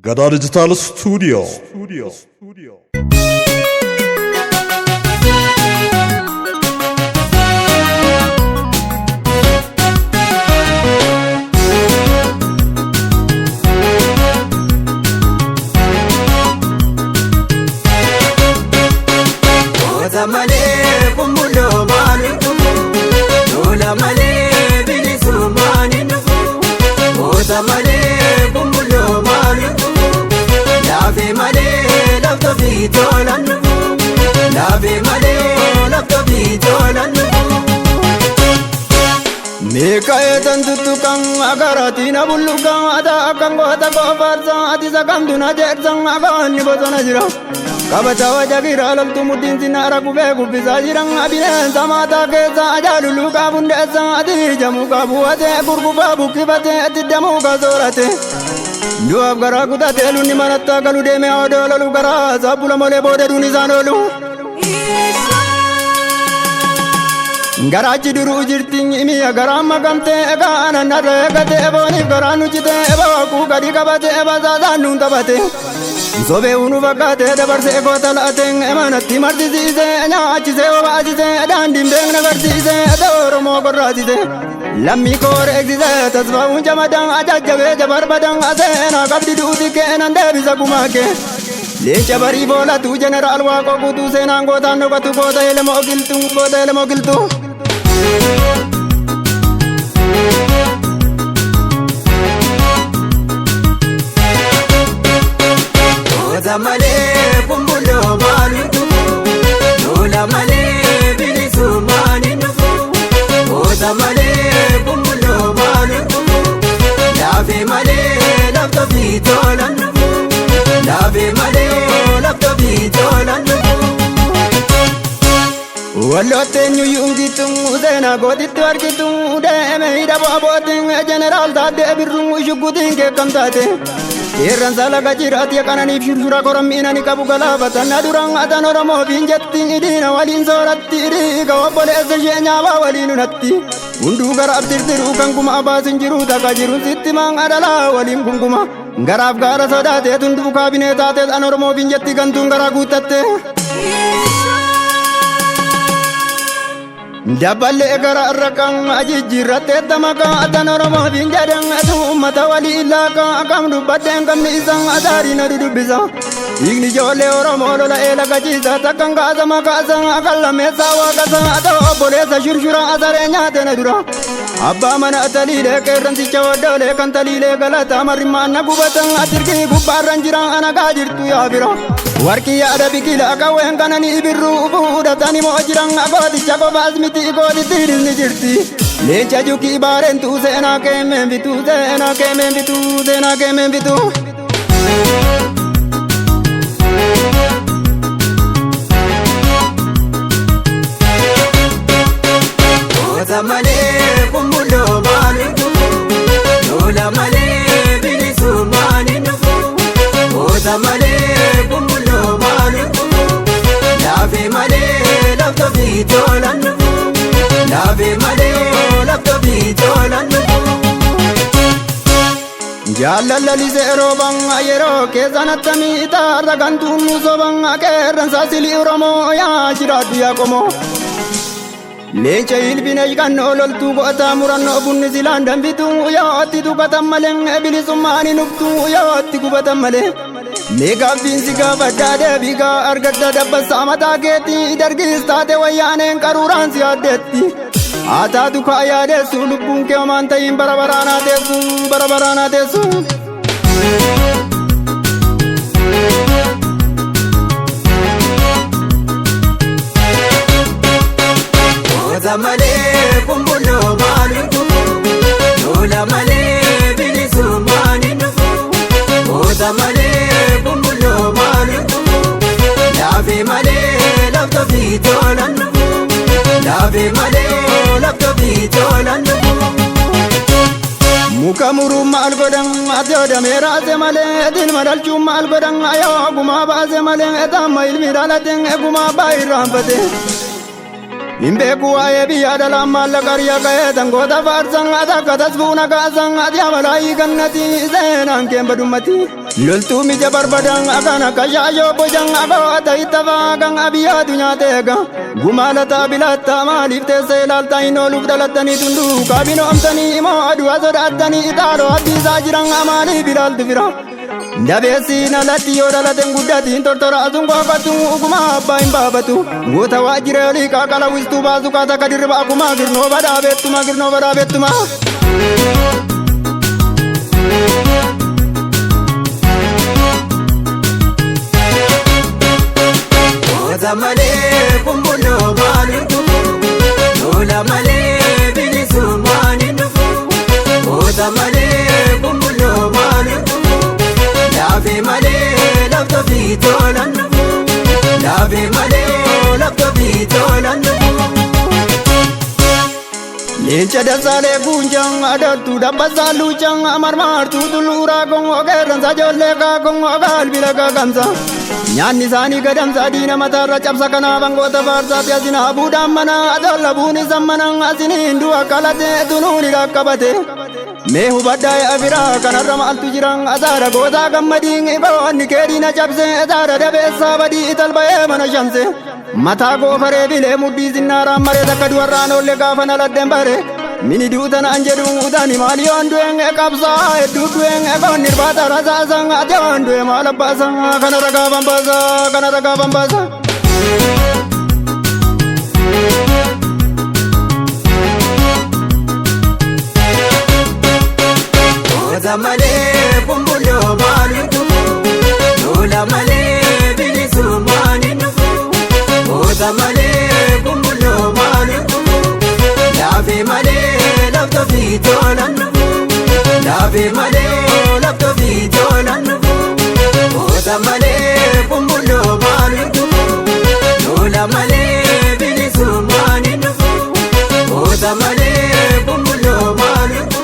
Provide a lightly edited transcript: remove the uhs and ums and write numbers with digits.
Gada Digital Studio. Mekayatan tutukang agaratina bulukang ada akang kota kofarsa ati sakam duna jersang akan ni botona jira kabacawa jagira lal tumutin sinara kube kubisa jirang abinen sama takesa aja dulu kabun desa ati jamu kabu ate kurkuba bukibate ati jamu kasorate dua gara kuta telu ni manata kalu deme odo lalu gara sabula mole bode duni sanolu Garachi duru jirting imi agarama kante ega anare gate boni garanu chite eba ku gadi kabate eba zada nun tabate sobe unu vakate de barse ko talaten emanati mardi zise nya chise oba zise dandim deng nagar zise adoro mo gorati de lammi kor exise tasba unja madang ajajabe jabar badang asena kabdi duti ke nande bisa kumake Lecha bari bola tu general wa ko kutu senango tanno katu boda ele mogiltu Oza male kumbulo maluku Ola male bilisu mani nufu Oza male kumbulo maluku Lave male lapto vitola nufu Lave male lapto vitola nufu Wallote nyu yungi tung zena godit warki tung deme ida baboting general tade birrung shuguting ke kamtate Iran sala gajirat ya kanani shurshura koram inani kabugala batana durang atanora mo binjatti idina walin soratti ri gawabole sejenya walinu natti undu garab tirtiru kanguma abasinjiru takajiru sittimang adala walim kunguma garab gara sodate tundu kabineta te anora mo binjatti gantung garagutate Daballe gara rakang ajijirate tamaka atanora mo binjadang atu mata wali ilaka akam dubadeng kam ni isang adari na dudubisa igni jole oromo lola ela gajisa takanga zamaka sang akalla mesa wakasa ato bolesa shurshura azarenya tenadura abba mana atalile keranti chawadole kantalile galata marimana gubatang atirki gubaran jirang anagajirtu yabira Warki ada bikila kawen kanani ibiru udatani mo jirang agodi chako basmiti igodi tiris ni jirti lecha juki baren tu sena ke membitu Oza male kumbulo maluku Ola male bilisu mani nufu Oza male kumbulo maluku Lave male lapto vitola nufu Lave male lapto vitola nufu Jaallalli zero bang ayero ke zanatami ita ragantu muso bang akeran sasili oromo ya shiradu ya komo Lecha ilbina yikanno loltu gota muranno bunni zilandan bitu ya atti tu katamalen ebilisumani nubtu ya atti kubatamale Mega binsi ga badade biga argadda dabba samata geti dargistate wayanen karuran si adetti Ata tu kaya desu lubun ke mantai barabarana desu Oza male kumbulo maluku Ola male bilisu mani nufu Oza male kumbulo maluku Lave male lapto vitola nufu Lave male lapto vitola nufu Muka muru mal godang atyo damera se male dil madal chum mal godang ayo guma ba se male etama ilmirala teng guma ba irampate Imbe kuaye biada la mala karya kaya tango da farsang ada katas buna kasang adia malai kannati zenan kembadumati loltuu mija barbadaan akana kashaayoo bojaan agoota ittafaakan abiyyaa addunyaa teega gumaalata bilatta maaliif teessee ilaalta hin ooluuf dhalattanii tunduu kaabinoomtanii immoo adu'a sodaattanii ixaaloo addiisaa jiran amaaliif ilaaltu fira dabeessiin alatti yoo dhalateen guddatiin tortoraasuun qoqqattuu uguma abbaa hin baafatu goota waajjiree olii qaaqala wistuu baasu kaata kadirriba akkuma girnoo badhaabeettuma Malee kumbulo mani tufu, lola malee bilisu mani tufu. Oza malee kumbulo mani tufu, lave malee lafto bitolan tufu, lave malee lafto bitolan tufu. Leenca dasaalee fuunjaan adattuu dabbasaa luuchaan amarmaartuu tulluuraa gongoo qeerransa ijoollee kaagongoo qalbila kakamsa nyaanni isaanii gadamsa diina mataarra cabsa kanaaf angoota faarsaatti asin habuudhaan mana adolla buun isan manan asiniin du'a qalatee tunuuni dhaqqabate mee hubaddaa afiraa kanarra maaltu jiran asaara gootaa gammadiin iboonni keedhiina cabse asaara dabeessaa badii talba'ee mana shamse mataa goofaree bilee muddii sinnaaraan maree takka du'arraan oolle gaafan aladdeen bare mini duutanaan jedhuun utani maaliyoon du'een qabsaa hedduu du'een qoonni irbaata rasaasan ajoon du'e maal abbaasan kana ragaafan baasa Oza malee kumbulo mani tufu, lola malee bilisu mani tufu. Oza malee kumbulo mani tufu, lave malee lafto bitolan tufu, lave malee lafto bitolan tufu. Oza malee kumbulo mani tufu, lola malee bilisu mani tufu. Oza malee kumbulo mani tufu.